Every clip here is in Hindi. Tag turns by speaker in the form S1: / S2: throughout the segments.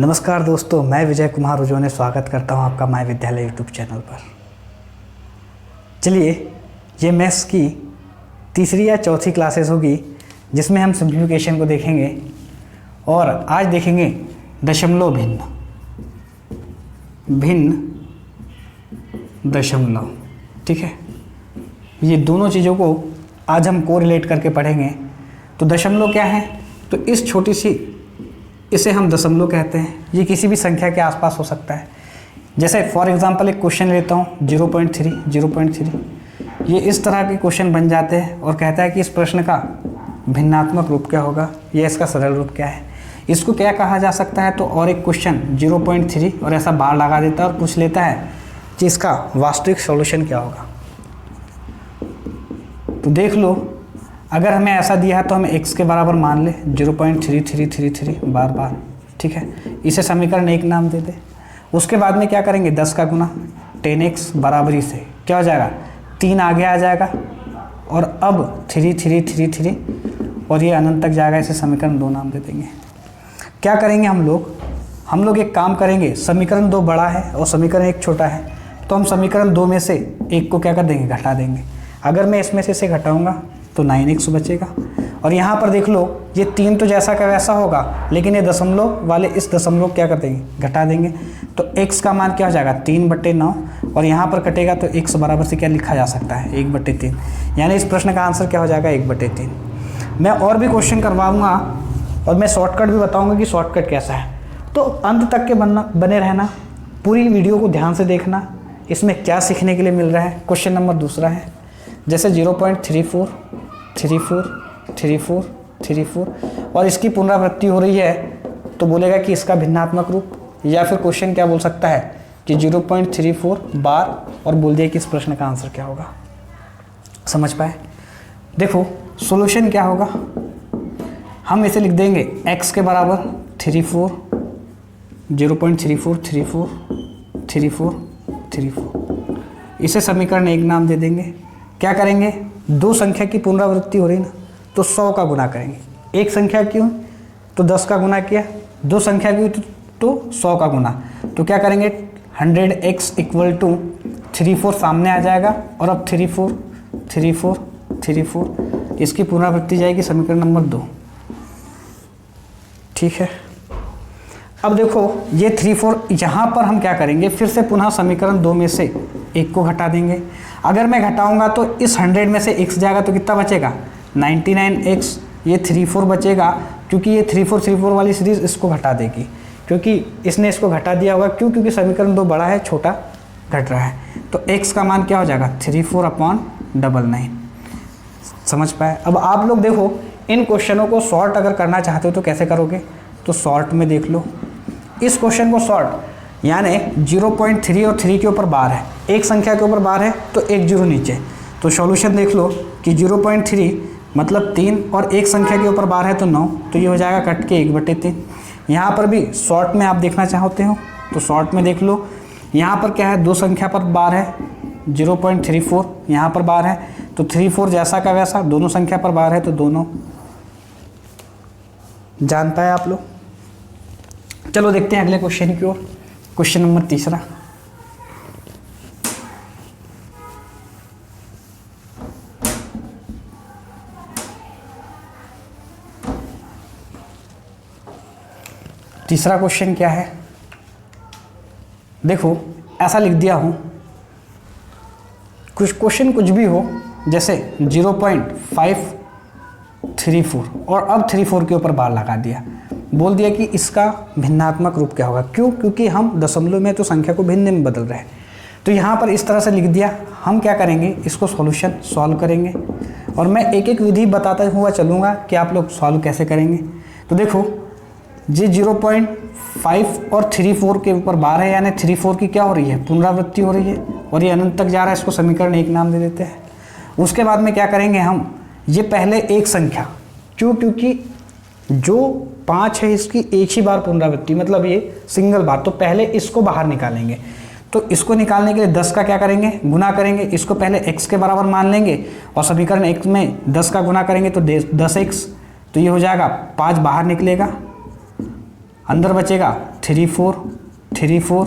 S1: नमस्कार दोस्तों, मैं विजय कुमार उजोने स्वागत करता हूं आपका माय विद्यालय यूट्यूब चैनल पर। चलिए, ये मैथ्स की तीसरी या चौथी क्लासेस होगी जिसमें हम सिंप्लीफिकेशन को देखेंगे और आज देखेंगे दशमलव भिन्न दशमलव। ठीक है, ये दोनों चीज़ों को आज हम कोरिलेट करके पढ़ेंगे। तो दशमलव क्या है? तो इस छोटी सी इसे हम दशमलव कहते हैं। ये किसी भी संख्या के आसपास हो सकता है। जैसे फॉर एग्जांपल एक क्वेश्चन लेता हूँ 0.3 ये इस तरह के क्वेश्चन बन जाते हैं और कहता है कि इस प्रश्न का भिन्नात्मक रूप क्या होगा या इसका सरल रूप क्या है। इसको क्या कहा जा सकता है? तो और एक क्वेश्चन 0.3 और ऐसा बार लगा देता है और पूछ लेता है कि इसका वास्तविक सॉल्यूशन क्या होगा। तो देख लो, अगर हमें ऐसा दिया है तो हमें x के बराबर मान ले 0.3333 बार। ठीक है, इसे समीकरण 1 नाम दे दे। उसके बाद में क्या करेंगे? 10 का गुना 10x बराबरी से क्या हो जाएगा? 3 आगे आ जाएगा और अब 3333 और ये अनंत तक जाएगा। इसे समीकरण 2 नाम दे देंगे। क्या करेंगे हम लोग एक काम करेंगे। समीकरण 2 बड़ा है और समीकरण 1 छोटा है, तो हम समीकरण 2 में से 1 को क्या कर देंगे? घटा देंगे। अगर मैं इसमें से इसे घटाऊँगा तो 9x बचेगा। और यहाँ पर देख लो, ये 3 तो जैसा का वैसा होगा, लेकिन ये दशमलव वाले इस दशमलव क्या कर देंगे? घटा देंगे। तो x का मान क्या हो जाएगा? 3/9 और यहाँ पर कटेगा तो x बराबर से क्या लिखा जा सकता है? 1/3। यानी इस प्रश्न का आंसर क्या हो जाएगा? 1/3। मैं और भी क्वेश्चन करवाऊँगा और मैं शॉर्टकट भी बताऊँगा कि शॉर्टकट कैसा है। तो अंत तक के बने रहना, पूरी वीडियो को ध्यान से देखना, इसमें क्या सीखने के लिए मिल रहा है। क्वेश्चन नंबर दूसरा है, जैसे 0.34 और इसकी पुनरावृत्ति हो रही है, तो बोलेगा कि इसका भिन्नात्मक रूप, या फिर क्वेश्चन क्या बोल सकता है कि 0.34 बार और बोल दिया कि इस प्रश्न का आंसर क्या होगा। समझ पाए? देखो सॉल्यूशन क्या होगा, हम इसे लिख देंगे x के बराबर 0.34 इसे समीकरण 1 नाम दे देंगे। क्या करेंगे? दो संख्या की पुनरावृत्ति हो रही ना, तो 100 का गुना करेंगे। एक संख्या क्यों? तो 10 का गुना किया। दो संख्या क्यों? तो 100 का गुना। तो क्या करेंगे? 100x = 34 सामने आ जाएगा और अब 34 इसकी पुनरावृत्ति जाएगी समीकरण नंबर 2। ठीक है, अब देखो ये 34 यहाँ पर हम क्या करेंगे? फिर से पुनः समीकरण 2 में से 1 को घटा देंगे। अगर मैं घटाऊंगा तो इस 100 में से x जाएगा तो कितना बचेगा? 99x। ये 34 बचेगा, क्योंकि ये 34 वाली सीरीज इसको घटा देगी, क्योंकि इसने इसको घटा दिया होगा। क्यों? क्योंकि समीकरण 2 बड़ा है, छोटा घट रहा है। तो x का मान क्या हो जाएगा? 34/99। समझ पाए? अब आप लोग देखो, इन क्वेश्चनों को सॉर्ट अगर करना चाहते हो तो कैसे करोगे? तो सॉर्ट में देख लो, इस क्वेश्चन को सॉर्ट, यानी 0.3 और 3 के ऊपर बार है, एक संख्या के ऊपर बार है तो एक जीरो नीचे। तो सॉल्यूशन देख लो कि 0.3 मतलब 3 और एक संख्या के ऊपर बार है तो 9, तो ये हो जाएगा कट के 1/3। यहाँ पर भी शॉर्ट में आप देखना चाहते हो तो शॉर्ट में देख लो। यहाँ पर क्या है? दो संख्या पर बार है 0.34, यहाँ पर बार है तो 34 जैसा का वैसा, दोनों संख्या पर बार है तो दोनों। जान पाए आप लोग? चलो देखते हैं अगले क्वेश्चन की ओर। क्वेश्चन नंबर तीसरा, तीसरा क्वेश्चन क्या है? देखो ऐसा लिख दिया हूं, कुछ क्वेश्चन कुछ भी हो, जैसे 0.534 और अब 34 के ऊपर बार लगा दिया, बोल दिया कि इसका भिन्नात्मक रूप क्या होगा। क्यों? क्योंकि हम दशमलव में तो संख्या को भिन्न में बदल रहे हैं। तो यहाँ पर इस तरह से लिख दिया। हम क्या करेंगे? इसको सॉल्यूशन सॉल्व करेंगे और मैं एक एक विधि बताता हुआ चलूँगा कि आप लोग सॉल्व कैसे करेंगे। तो देखो, ये 0.5 और 34 के ऊपर बार है, यानी 34 की क्या हो रही है? पुनरावृत्ति हो रही है और ये अनंत तक जा रहा है। इसको समीकरण 1 नाम दे देते हैं। उसके बाद में क्या करेंगे हम? ये पहले एक संख्या, क्योंकि जो 5 है इसकी एक ही बार पुनरावृत्ति, मतलब ये सिंगल बार, तो पहले इसको बाहर निकालेंगे। तो इसको निकालने के लिए 10 का क्या करेंगे? गुना करेंगे। इसको पहले x के बराबर मान लेंगे और समीकरण 1 में 10 का गुना करेंगे तो 10x, तो ये हो जाएगा 5 बाहर निकलेगा अंदर बचेगा 3 4 3 4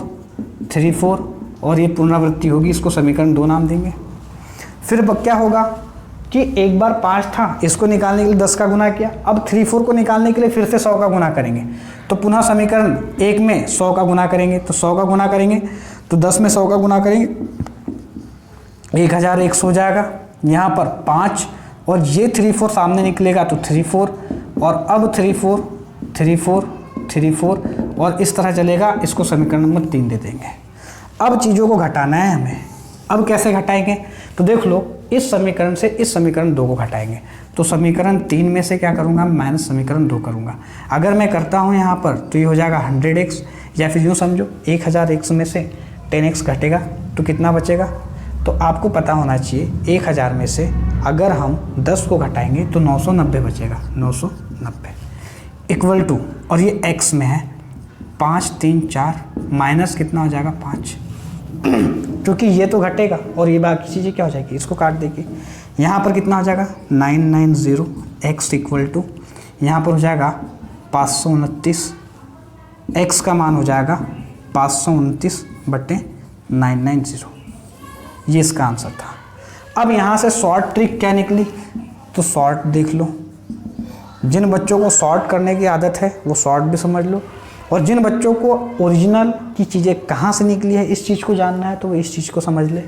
S1: 3 4 और ये पुनरावृत्ति होगी, इसको समीकरण 2 नाम देंगे। फिर क्या होगा कि एक बार 5 था, इसको निकालने के लिए 10 का गुना किया, अब 3 4 को निकालने के लिए फिर से 100 का गुना करेंगे, तो पुनः समीकरण 1 में 100 का गुना करेंगे, तो 100 का गुना करेंगे तो 10 में 100 का गुना करेंगे 1100 हो जाएगा। यहाँ पर 5 और ये 3 4 सामने निकलेगा तो 3 4 और अब 3 4 3 4 3 4 और इस तरह चलेगा। इसको समीकरण नंबर 3 दे देंगे। अब चीज़ों को घटाना है हमें। अब कैसे घटाएंगे तो देख लो, इस समीकरण से इस समीकरण 2 को घटाएंगे, तो समीकरण 3 में से क्या करूँगा, माइनस समीकरण 2 करूँगा। अगर मैं करता हूँ यहाँ पर तो ये हो जाएगा 100x, या फिर यूँ समझो 1000x में से 10x घटेगा तो कितना बचेगा। तो आपको पता होना चाहिए 1000 में से अगर हम 10 को घटाएंगे तो 990 बचेगा, 990 इक्वल टू, और ये x में है 5 3 4 माइनस कितना हो जाएगा 5 क्योंकि ये तो घटेगा और ये बाकी चीज़ें क्या हो जाएगी, इसको काट देंगे। यहाँ पर कितना हो जाएगा 990 x इक्वल टू, यहाँ पर हो जाएगा 529, x का मान हो जाएगा 529 बटे 990, ये इसका आंसर था। अब यहाँ से शॉर्ट ट्रिक क्या निकली, तो शॉर्ट देख लो। जिन बच्चों को शॉर्ट करने की आदत है वो शॉर्ट भी समझ लो, और जिन बच्चों को ओरिजिनल की चीज़ें कहाँ से निकली है इस चीज़ को जानना है तो वो इस चीज़ को समझ ले।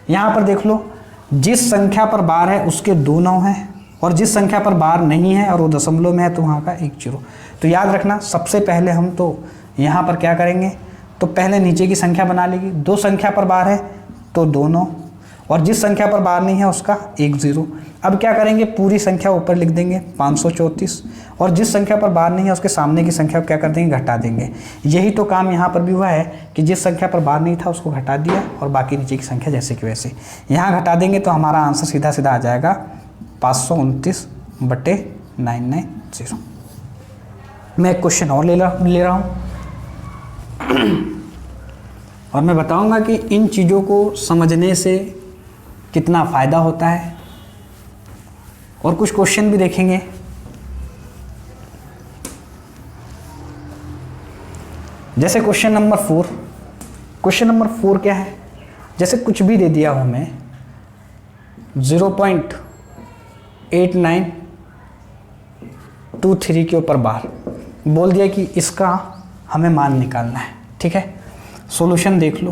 S1: यहाँ पर देख लो, जिस संख्या पर बार है उसके 2 9 हैं, और जिस संख्या पर बार नहीं है और वो दशमलव में है तो वहाँ का 1 0। तो याद रखना, सबसे पहले हम तो यहाँ पर क्या करेंगे, तो पहले नीचे की संख्या बना लेगी। 2 संख्या पर बार है तो 2 9, और जिस संख्या पर बार नहीं है उसका 1 0। अब क्या करेंगे, पूरी संख्या ऊपर लिख देंगे 534, और जिस संख्या पर बार नहीं है उसके सामने की संख्या को क्या कर देंगे, घटा देंगे। यही तो काम यहाँ पर भी हुआ है कि जिस संख्या पर बार नहीं था उसको घटा दिया और बाकी नीचे की संख्या जैसे कि वैसे यहाँ घटा देंगे, तो हमारा आंसर सीधा सीधा आ जाएगा 529 बटे 990। मैं एक क्वेश्चन और ले रहा हूँ और मैं बताऊँगा कि इन चीज़ों को समझने से कितना फ़ायदा होता है, और कुछ क्वेश्चन भी देखेंगे। जैसे क्वेश्चन नंबर 4। क्वेश्चन नंबर 4 क्या है, जैसे कुछ भी दे दिया हो हमें 0.8923 के ऊपर बार बोल दिया कि इसका हमें मान निकालना है। ठीक है, सॉल्यूशन देख लो।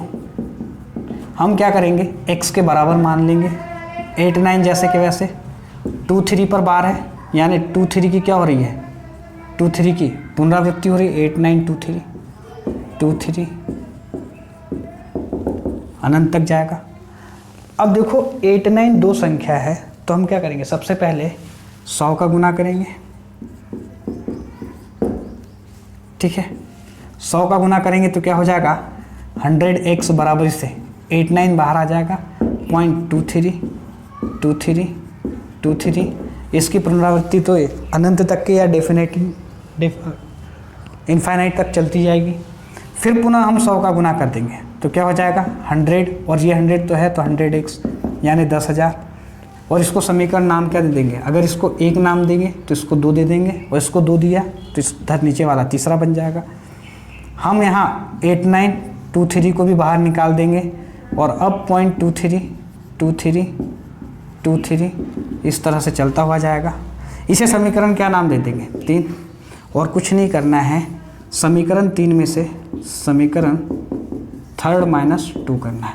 S1: हम क्या करेंगे, x के बराबर मान लेंगे 89 जैसे कि वैसे। 23 पर बार है, यानी 23 की क्या हो रही है, 23 की पुनरावृत्ति हो रही है। 8923 23 अनंत तक जाएगा। अब देखो 89 2 संख्या है, तो हम क्या करेंगे, सबसे पहले 100 का गुना करेंगे। ठीक है, 100 का गुना करेंगे तो क्या हो जाएगा, 100x बराबर से 89 बाहर आ जाएगा, 0.23 इसकी पुनरावृत्ति तो अनंत तक के या इनफाइनाइट तक चलती जाएगी। फिर पुनः हम 100 का गुना कर देंगे तो क्या हो जाएगा 100, और ये 100 तो है तो 100x यानी 10,000, और इसको समीकरण नाम क्या दे देंगे, अगर इसको 1 नाम देंगे तो इसको 2 दे देंगे, और इसको 2 दिया तो इस नीचे वाला तीसरा बन जाएगा। हम यहाँ 8923 को भी बाहर निकाल देंगे, और अब 0.23 इस तरह से चलता हुआ जाएगा। इसे समीकरण क्या नाम दे देंगे, 3, और कुछ नहीं करना है, समीकरण 3 में से समीकरण 3 - 2 करना है।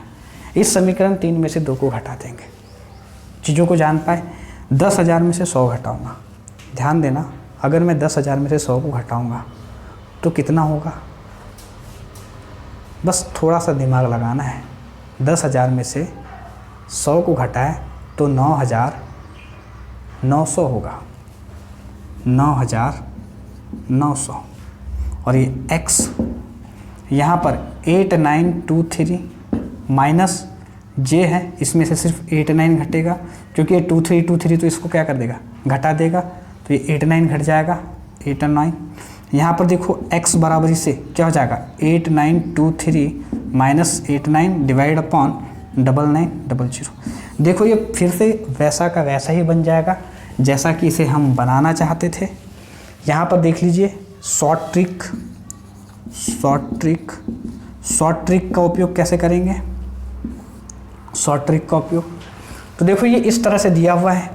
S1: इस समीकरण 3 में से 2 को घटा देंगे। चीज़ों को जान पाए, 10,000 में से 100 घटाऊँगा। ध्यान देना, अगर मैं 10,000 में से 100 को घटाऊँगा तो कितना होगा, बस थोड़ा सा दिमाग लगाना है। 10,000 में से 100 को घटाए तो 9,900 होगा, 9,900, और ये x यहाँ पर 8923 माइनस j है, इसमें से सिर्फ 89 घटेगा, क्योंकि ये 2323 तो इसको क्या कर देगा, घटा देगा, तो ये 89 घट जाएगा, 89। यहाँ पर देखो x बराबरी से क्या हो जाएगा, 8923 माइनस 89 डिवाइड अपॉन 9900। देखो ये फिर से वैसा का वैसा ही बन जाएगा जैसा कि इसे हम बनाना चाहते थे। यहाँ पर देख लीजिए शॉर्ट ट्रिक, शॉर्ट ट्रिक का उपयोग कैसे करेंगे? शॉर्ट ट्रिक का उपयोग, तो देखो ये इस तरह से दिया हुआ है।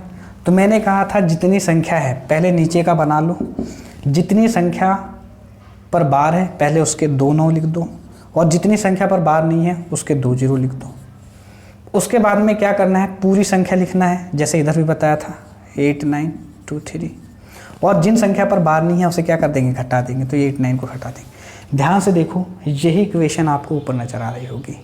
S1: तो मैंने कहा था जितनी संख्या है पहले नीचे का बना लो, जितनी संख्या पर बार है पहले उसके 2 9 लिख दो, और जितनी संख्या पर बार नहीं है उसके 2 0 लिख दो। उसके बाद में क्या करना है, पूरी संख्या लिखना है, जैसे इधर भी बताया था 8 9 2 3, और जिन संख्या पर बार नहीं है उसे क्या कर देंगे, घटा देंगे। तो ये 8 9 को घटा देंगे। ध्यान से देखो, यही इक्वेशन आपको ऊपर नजर आ रही होगी।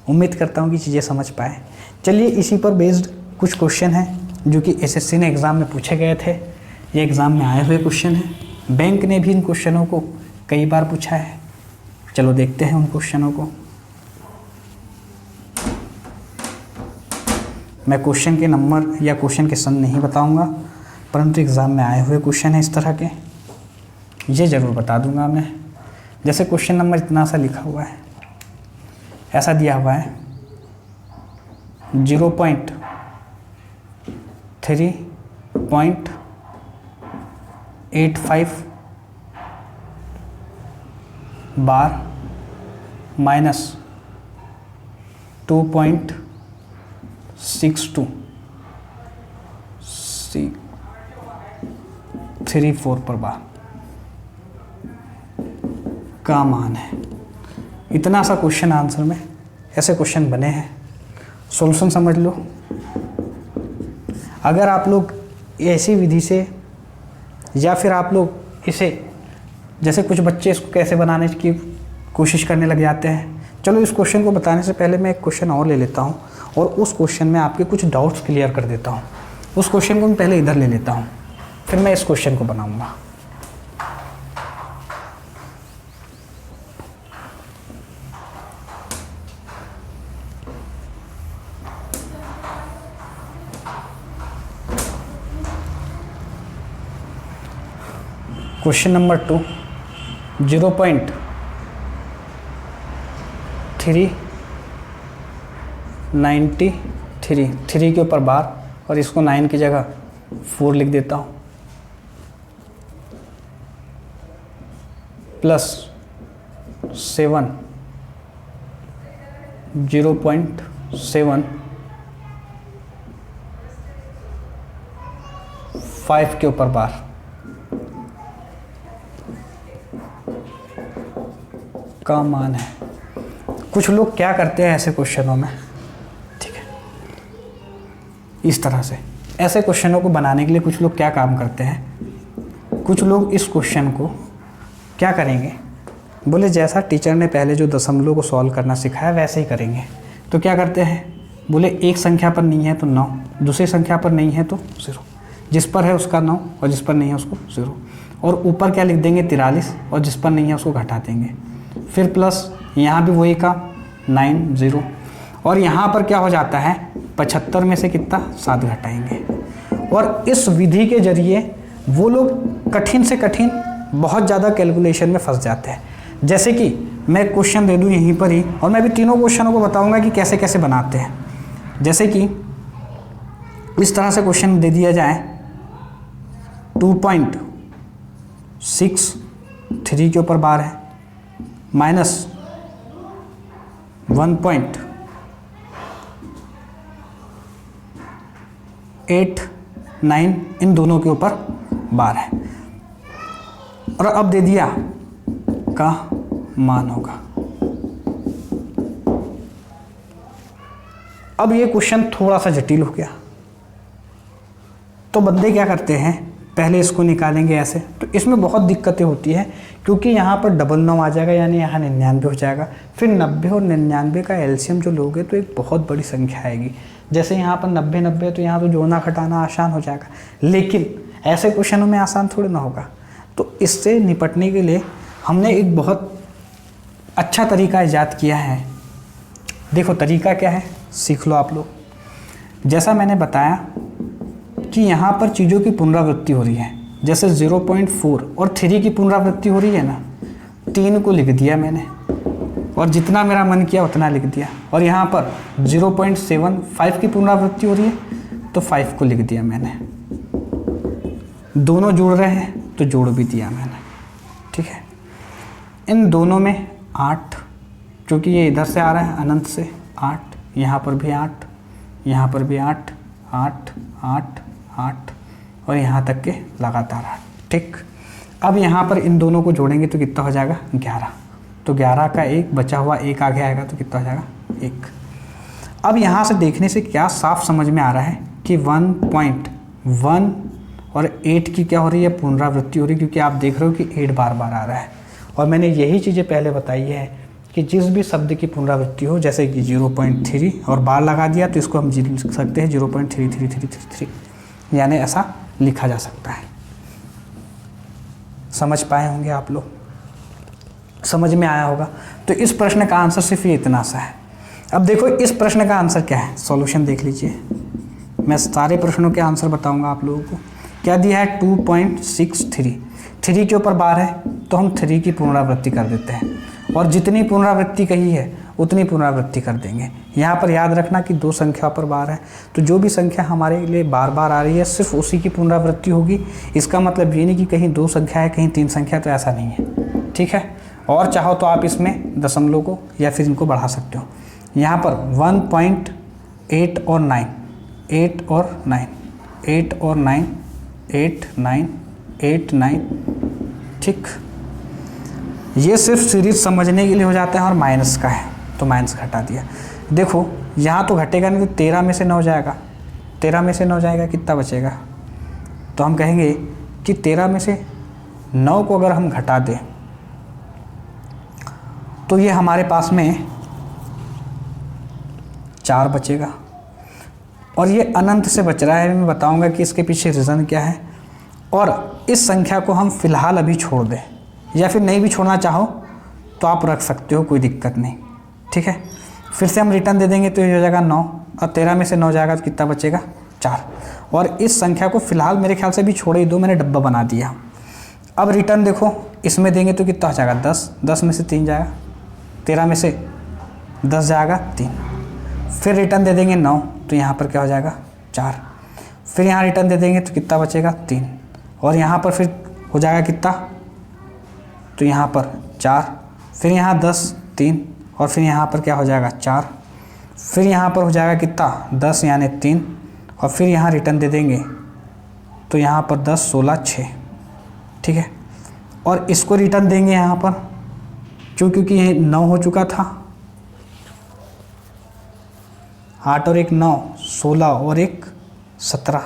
S1: उम्मीद करता हूँ कि चीज़ें समझ पाए। चलिए इसी पर बेस्ड कुछ क्वेश्चन हैं जो कि एसएससी ने एग्ज़ाम में पूछे गए थे। ये एग्ज़ाम में आए हुए क्वेश्चन हैं, बैंक ने भी इन क्वेश्चनों को कई बार पूछा है। चलो देखते हैं उन क्वेश्चनों को। मैं क्वेश्चन के नंबर या क्वेश्चन के सन नहीं बताऊंगा, परंतु एग्ज़ाम में आए हुए क्वेश्चन हैं इस तरह के, ये ज़रूर बता दूंगा मैं। जैसे क्वेश्चन नंबर इतना सा लिखा हुआ है, ऐसा दिया हुआ है 0.3.85 बार माइनस 2.62 34 पर बार का मान है। इतना सा क्वेश्चन आंसर में ऐसे क्वेश्चन बने हैं। सॉल्यूशन समझ लो। अगर आप लोग ऐसी विधि से, या फिर आप लोग इसे, जैसे कुछ बच्चे इसको कैसे बनाने की कोशिश करने लग जाते हैं। चलो इस क्वेश्चन को बताने से पहले मैं एक क्वेश्चन और ले लेता हूँ, और उस क्वेश्चन में आपके कुछ डाउट्स क्लियर कर देता हूँ। उस क्वेश्चन को मैं पहले इधर ले लेता हूँ, फिर मैं इस क्वेश्चन को बनाऊँगा। क्वेश्चन नंबर 2, 0.393 3 के ऊपर बार, और इसको 9 की जगह 4 लिख देता हूँ, प्लस 7 0.7 5 के ऊपर बार। का मान है। कुछ लोग क्या करते हैं ऐसे क्वेश्चनों में, ठीक है, इस तरह से ऐसे क्वेश्चनों को बनाने के लिए कुछ लोग क्या काम करते हैं, कुछ लोग इस क्वेश्चन को क्या करेंगे, बोले जैसा टीचर ने पहले जो दशमलव को सॉल्व करना सिखाया वैसे ही करेंगे। तो क्या करते हैं, बोले एक संख्या पर नहीं है तो 9, दूसरी संख्या पर नहीं है तो 0, जिस पर है उसका 9 और जिस पर नहीं है उसको 0, और ऊपर क्या लिख देंगे 43, और जिस पर नहीं है उसको घटा देंगे। फिर प्लस यहाँ भी वही का 9 0, और यहाँ पर क्या हो जाता है 75 में से कितना 7 घटाएंगे। और इस विधि के जरिए वो लोग कठिन से कठिन बहुत ज़्यादा कैलकुलेशन में फंस जाते हैं। जैसे कि मैं क्वेश्चन दे दूँ यहीं पर ही, और मैं भी तीनों क्वेश्चनों को बताऊंगा कि कैसे कैसे बनाते हैं। जैसे कि इस तरह से क्वेश्चन दे दिया जाए 2.63 के ऊपर बार है, माइनस 1.89 इन दोनों के ऊपर बार है, और अब दे दिया का मान होगा। अब ये क्वेश्चन थोड़ा सा जटिल हो गया, तो बंदे क्या करते हैं, पहले इसको निकालेंगे ऐसे, तो इसमें बहुत दिक्कतें होती हैं, क्योंकि यहाँ पर डबल 9 आ जाएगा, यानी यहाँ 99 हो जाएगा। फिर 90 और 99 का एलसीएम जो लोगे तो एक बहुत बड़ी संख्या आएगी। जैसे यहाँ पर 90 90, तो यहाँ तो जोड़ना घटाना आसान हो जाएगा, लेकिन ऐसे क्वेश्चनों में आसान थोड़ी ना होगा। तो इससे निपटने के लिए हमने एक बहुत अच्छा तरीका ईजाद किया है। देखो तरीका क्या है, सीख लो आप लोग। जैसा मैंने बताया कि यहाँ पर चीज़ों की पुनरावृत्ति हो रही है, जैसे 0.4 और 3 की पुनरावृत्ति हो रही है ना, 3 को लिख दिया मैंने, और जितना मेरा मन किया उतना लिख दिया। और यहाँ पर 0.75 की पुनरावृत्ति हो रही है, तो 5 को लिख दिया मैंने। दोनों जुड़ रहे हैं तो जोड़ भी दिया मैंने, ठीक है। इन दोनों में 8, क्योंकि ये इधर से आ रहा है अनंत से 8, यहाँ पर भी 8, यहाँ पर भी 8, 8, 8, 8 और यहाँ तक के लगातार 8। ठीक, अब यहाँ पर इन दोनों को जोड़ेंगे तो कितना हो जाएगा 11। तो 11 का 1 बचा हुआ 1 आगे आएगा तो कितना हो जाएगा 1। अब यहाँ से देखने से क्या साफ समझ में आ रहा है कि 1.1 और 8 की क्या हो रही है, पुनरावृत्ति हो रही है, क्योंकि आप देख रहे हो कि 8 बार बार आ रहा है। और मैंने यही चीज़ें पहले बताई है कि जिस भी शब्द की पुनरावृत्ति हो, जैसे कि 0.3 और बार लगा दिया तो इसको हम लिख सकते हैं 0.33333, यानी ऐसा लिखा जा सकता है। समझ पाए होंगे आप लोग, समझ में आया होगा। तो इस प्रश्न का आंसर सिर्फ ये इतना सा है। अब देखो इस प्रश्न का आंसर क्या है, सॉल्यूशन देख लीजिए। मैं सारे प्रश्नों के आंसर बताऊंगा आप लोगों को। क्या दिया है 2.63, 3 के ऊपर बार है तो हम 3 की पुनरावृत्ति कर देते हैं, और जितनी पुनरावृत्ति कही है उतनी पुनरावृत्ति कर देंगे। यहाँ पर याद रखना कि 2 संख्या पर बार है, तो जो भी संख्या हमारे लिए बार बार आ रही है सिर्फ उसी की पुनरावृत्ति होगी। इसका मतलब ये नहीं कि कहीं 2 संख्या है कहीं 3 संख्या, तो ऐसा नहीं है। ठीक है, और चाहो तो आप इसमें दशमलव को या फिर इनको बढ़ा सकते हो। यहाँ पर 1.8 और 9, 8 और 9, 8 और 9, 8 9, 8 9। ठीक, ये सिर्फ सीरीज समझने के लिए हो जाता है, और माइनस का है तो माइनस घटा दिया। देखो यहाँ तो घटेगा नहीं, तो 13 में से 9 जाएगा, 13 में से 9 जाएगा, कितना बचेगा? तो हम कहेंगे कि 13 में से 9 को अगर हम घटा दें तो ये हमारे पास में 4 बचेगा, और ये अनंत से बच रहा है। मैं बताऊंगा कि इसके पीछे रीज़न क्या है। और इस संख्या को हम फिलहाल अभी छोड़ दें, या फिर नहीं भी छोड़ना चाहो तो आप रख सकते हो, कोई दिक्कत नहीं। ठीक है, फिर से हम रिटर्न दे देंगे तो ये हो जाएगा 9, और 13 में से 9 जाएगा तो कितना बचेगा 4। और इस संख्या को फिलहाल मेरे ख्याल से भी छोड़े ही दो, मैंने डब्बा बना दिया। अब रिटर्न देखो, इसमें देंगे तो कितना हो जाएगा 10, 10 में से 3 जाएगा, 13 में से 10 जाएगा 3। फिर रिटर्न दे देंगे 9, तो यहाँ पर क्या हो जाएगा 4। फिर यहाँ रिटर्न दे देंगे तो कितना बचेगा 3, और यहाँ पर फिर हो जाएगा कितना, तो यहाँ पर 4। फिर यहाँ 10 3, और फिर यहाँ पर क्या हो जाएगा 4। फिर यहाँ पर हो जाएगा कितना 10 यानी 3, और फिर यहाँ रिटर्न दे देंगे तो यहाँ पर 10 16 6। ठीक है, और इसको रिटर्न देंगे यहाँ पर क्योंकि ये 9 हो चुका था, 8 और 1 9, 16 और 1 17,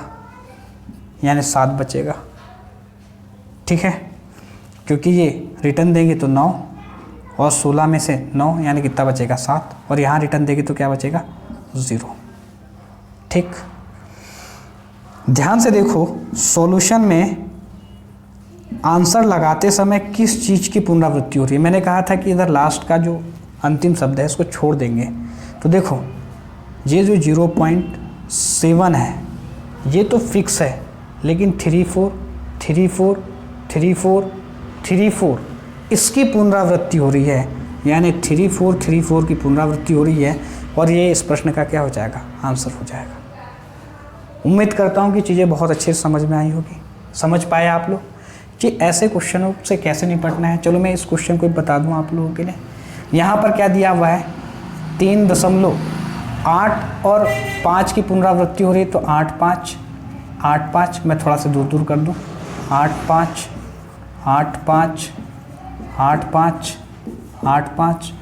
S1: यानी 7 बचेगा। ठीक है, क्योंकि ये रिटर्न देंगे तो 9 और 16 में से 9 यानी कितना बचेगा 7, और यहाँ रिटर्न देंगे तो क्या बचेगा 0। ठीक, ध्यान से देखो सॉल्यूशन में आंसर लगाते समय किस चीज़ की पुनरावृत्ति हो रही है। मैंने कहा था कि इधर लास्ट का जो अंतिम शब्द है इसको छोड़ देंगे। तो देखो ये जो 0.7 है ये तो फिक्स है, लेकिन 3 4 3 4 3 4 3 4 इसकी पुनरावृत्ति हो रही है, यानी 3 4 3 4 की पुनरावृत्ति हो रही है, और ये इस प्रश्न का क्या हो जाएगा आंसर हो जाएगा। उम्मीद करता हूँ कि चीज़ें बहुत अच्छे से समझ में आई होगी। समझ पाए आप लोग कि ऐसे क्वेश्चनों से कैसे निपटना है। चलो मैं इस क्वेश्चन को बता दूँ आप लोगों के लिए। यहाँ पर क्या दिया हुआ है 3.8 और 5 की पुनरावृत्ति हो रही है, तो 8 5 8 5, मैं थोड़ा सा दूर दूर कर दूँ, 8 5 8 5 8 5 8 5।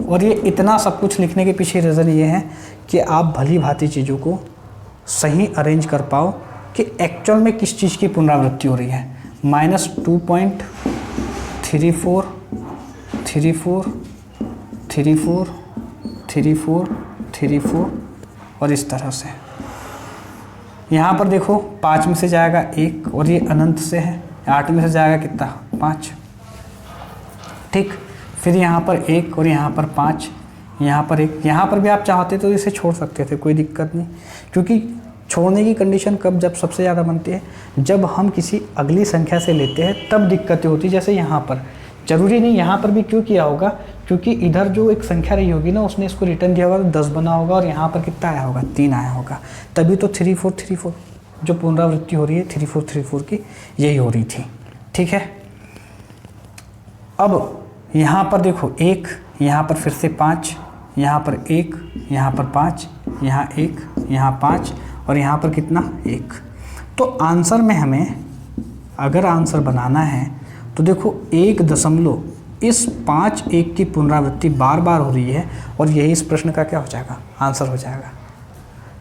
S1: और ये इतना सब कुछ लिखने के पीछे रीज़न ये है कि आप भली भांति चीज़ों को सही अरेंज कर पाओ कि एक्चुअल में किस चीज़ की पुनरावृत्ति हो रही है। -2.34 34 34 34 34 और इस तरह से। यहाँ पर देखो 5 में से जाएगा 1, और ये अनंत से है, 8 में से जाएगा कितना 5। ठीक, फिर यहाँ पर 1 और यहाँ पर 5, यहाँ पर 1। यहाँ पर भी आप चाहते तो इसे छोड़ सकते थे, कोई दिक्कत नहीं, क्योंकि छोड़ने की कंडीशन कब जब सबसे ज़्यादा बनती है, जब हम किसी अगली संख्या से लेते हैं तब दिक्कतें होती। जैसे यहाँ पर जरूरी नहीं, यहाँ पर भी क्यों किया होगा, क्योंकि इधर जो एक संख्या रही होगी ना उसने इसको रिटर्न दिया होगा तो 10 बना होगा, और यहाँ पर कितना आया होगा 3 आया होगा, तभी तो 3 4 3 4 जो पुनरावृत्ति हो रही है 3 4 3 4 की यही हो रही थी। ठीक है, अब यहाँ पर देखो 1, यहाँ पर फिर से 5, यहाँ पर 1, यहाँ पर 5, यहाँ 1, यहाँ 5 और यहाँ पर कितना 1। तो आंसर में हमें अगर आंसर बनाना है तो देखो 1 दशमलव इस 5 1 की पुनरावृत्ति बार बार हो रही है और यही इस प्रश्न का क्या हो जाएगा, आंसर हो जाएगा।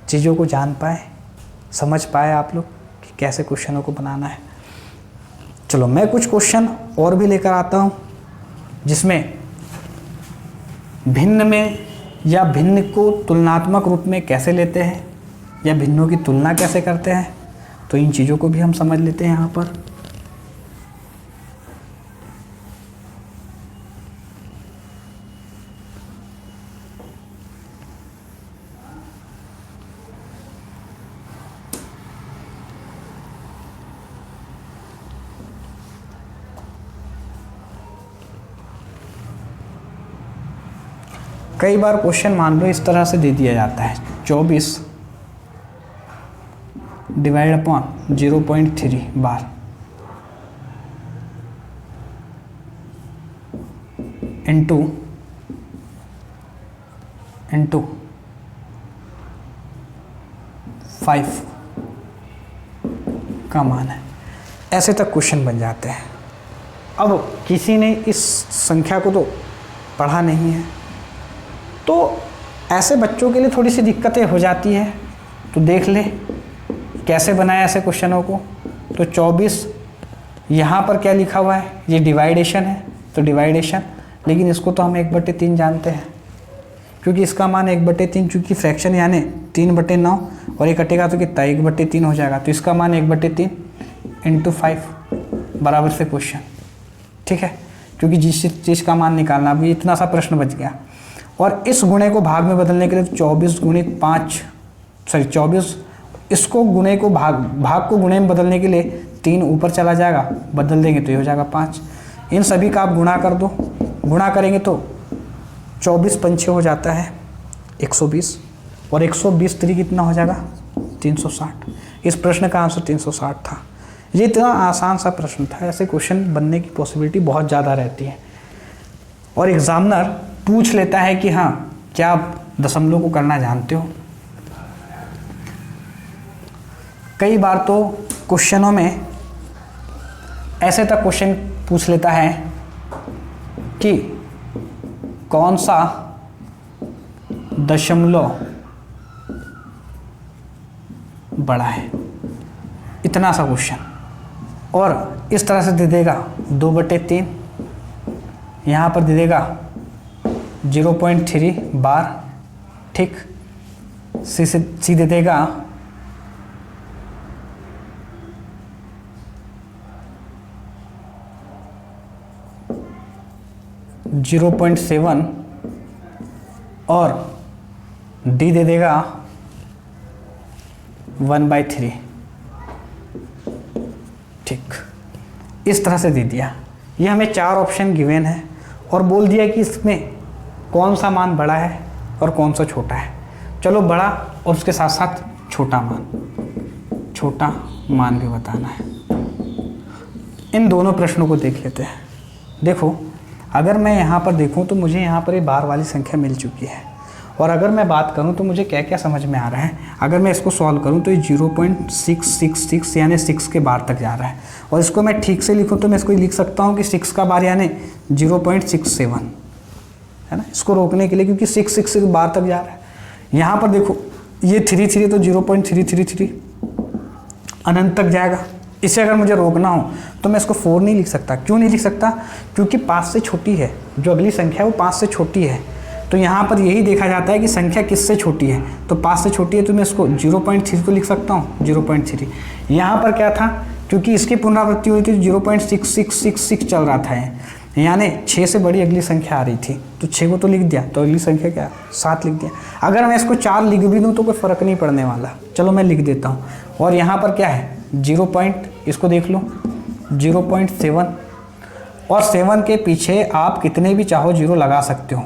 S1: चीज़ों को जान पाए, समझ पाए आप लोग कि कैसे क्वेश्चनों को बनाना है। चलो मैं कुछ क्वेश्चन और भी लेकर आता हूँ जिसमें भिन्न में या भिन्न को तुलनात्मक रूप में कैसे लेते हैं या भिन्नों की तुलना कैसे करते हैं, तो इन चीज़ों को भी हम समझ लेते हैं यहाँ पर। कई बार क्वेश्चन मान लो इस तरह से दे दिया जाता है 24 divide upon 0.3 bar into into 5 का मान है। ऐसे तक क्वेश्चन बन जाते हैं। अब किसी ने इस संख्या को तो पढ़ा नहीं है तो ऐसे बच्चों के लिए थोड़ी सी दिक्कतें हो जाती है। तो देख ले कैसे बनाए ऐसे क्वेश्चनों को। तो 24 यहाँ पर क्या लिखा हुआ है, ये डिवाइडेशन है तो डिवाइडेशन, लेकिन इसको तो हम 1/3 जानते हैं क्योंकि इसका मान 1/3, चूँकि फ्रैक्शन यानी 3/9 और ये कटेगा तो कितना 1/3 हो जाएगा। तो इसका मान 1/3 इंटू 5 बराबर से क्वेश्चन, ठीक है, क्योंकि जिस चीज़ का मान निकालना, अभी इतना सा प्रश्न बच गया। और इस गुणे को भाग में बदलने के लिए 24 इसको गुणे को भाग को गुणे में बदलने के लिए 3 ऊपर चला जाएगा, बदल देंगे तो ये हो जाएगा 5। इन सभी का आप गुणा कर दो, गुणा करेंगे तो 24 पंचे हो जाता है 120 और 120 3 कितना हो जाएगा 360। इस प्रश्न का आंसर 360 था। ये इतना आसान सा प्रश्न था। ऐसे क्वेश्चन बनने की पॉसिबिलिटी बहुत ज़्यादा रहती है और एग्जामिनर पूछ लेता है कि हाँ क्या आप दशमलव को करना जानते हो। कई बार तो क्वेश्चनों में ऐसे तक क्वेश्चन पूछ लेता है कि कौन सा दशमलव बड़ा है, इतना सा क्वेश्चन, और इस तरह से दे देगा 2/3, यहाँ पर दे देगा 0.3 बार, ठीक, सी दे देगा 0.7 और डी दे देगा 1/3, ठीक, इस तरह से दे दिया। ये हमें 4 ऑप्शन गिवन है और बोल दिया कि इसमें कौन सा मान बड़ा है और कौन सा छोटा है। चलो बड़ा और उसके साथ साथ छोटा मान भी बताना है। इन दोनों प्रश्नों को देख लेते हैं। देखो अगर मैं यहाँ पर देखूँ तो मुझे यहाँ पर ये बार वाली संख्या मिल चुकी है और अगर मैं बात करूँ तो मुझे क्या क्या समझ में आ रहा है। अगर मैं इसको सॉल्व करूँ तो ये 0.666 यानी 6 के बार तक जा रहा है और इसको मैं ठीक से लिखूँ तो मैं इसको लिख सकता हूँ कि 6 का बार यानी 0.67 है ना, इसको रोकने के लिए, क्योंकि 6 के बार तक जा रहा है। यहाँ पर देखो ये 3 तो 0.333 अनंत तक जाएगा। इसे अगर मुझे रोकना हो तो मैं इसको 4 नहीं लिख सकता। क्यों नहीं लिख सकता? क्योंकि 5 से छोटी है, जो अगली संख्या है वो 5 से छोटी है। तो यहाँ पर यही देखा जाता है कि संख्या किससे छोटी है, तो 5 से छोटी है तो मैं इसको 0.3 को लिख सकता हूँ 0.3। यहाँ पर क्या था, क्योंकि इसकी पुनरावृत्ति हुई थी 0.6666 चल रहा था, यानी 6 से बड़ी अगली संख्या आ रही थी, तो 6 को तो लिख दिया, तो अगली संख्या क्या 7 लिख दिया। अगर मैं इसको 4 लिख भी दूँ तो कोई फ़र्क नहीं पड़ने वाला, चलो मैं लिख देता हूँ। और यहाँ पर क्या है 0. इसको देख लो 0.7 और 7 के पीछे आप कितने भी चाहो 0 लगा सकते हो।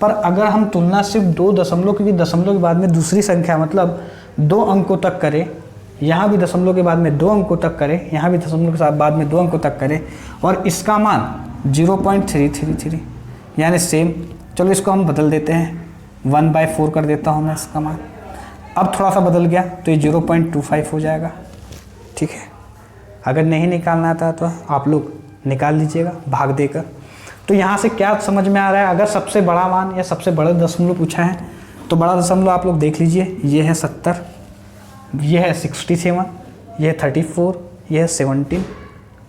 S1: पर अगर हम तुलना सिर्फ 2 दशमलव की, दशमलव के बाद में दूसरी संख्या मतलब 2 अंकों तक करें, यहाँ भी दशमलव के बाद में 2 अंकों तक करें, यहाँ भी दशमलव के साथ बाद में 2 अंकों तक करें और इसका मान 0.333 यानी सेम। चलो इसको हम बदल देते हैं, 1/4 कर देता हूँ मैं इसका मान। अब थोड़ा सा बदल गया तो ये 0.25 हो जाएगा, ठीक है। अगर नहीं निकालना आता तो आप लोग निकाल लीजिएगा भाग देकर। तो यहाँ से क्या समझ में आ रहा है, अगर सबसे बड़ा मान या सबसे बड़ा दशमलव पूछा है तो बड़ा दशमलव आप लोग देख लीजिए, ये है 70, ये है 67, ये है 34, ये है 17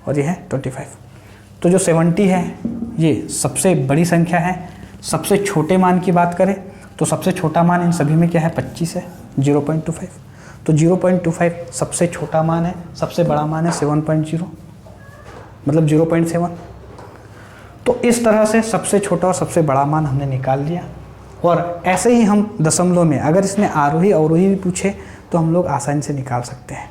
S1: और ये है 25। तो जो 70 है ये सबसे बड़ी संख्या है। सबसे छोटे मान की बात करें तो सबसे छोटा मान इन सभी में क्या है, 25 है, 0.25। तो 0.25 सबसे छोटा मान है, सबसे बड़ा मान है 7.0 मतलब 0.7। तो इस तरह से सबसे छोटा और सबसे बड़ा मान हमने निकाल लिया। और ऐसे ही हम दशमलव में अगर इसमें आरोही अवरोही भी पूछे तो हम लोग आसानी से निकाल सकते हैं।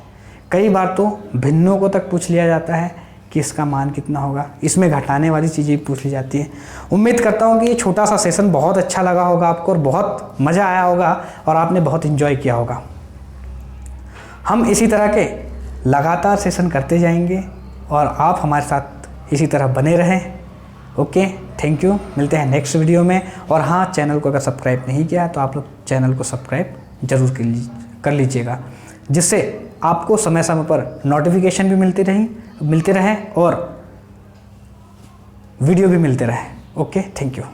S1: कई बार तो भिन्नों को तक पूछ लिया जाता है कि इसका मान कितना होगा, इसमें घटाने वाली चीज़ें भी पूछ ली जाती हैं। उम्मीद करता हूँ कि ये छोटा सा सेशन बहुत अच्छा लगा होगा आपको और बहुत मज़ा आया होगा और आपने बहुत इन्जॉय किया होगा। हम इसी तरह के लगातार सेशन करते जाएंगे और आप हमारे साथ इसी तरह बने रहें। Okay, thank you. मिलते हैं नेक्स्ट वीडियो में। और हाँ, चैनल को अगर सब्सक्राइब नहीं किया तो आप लोग चैनल को सब्सक्राइब जरूर कर लीजिएगा, जिससे आपको समय समय पर नोटिफिकेशन भी मिलते रहे और वीडियो भी मिलते रहे। Okay, thank you.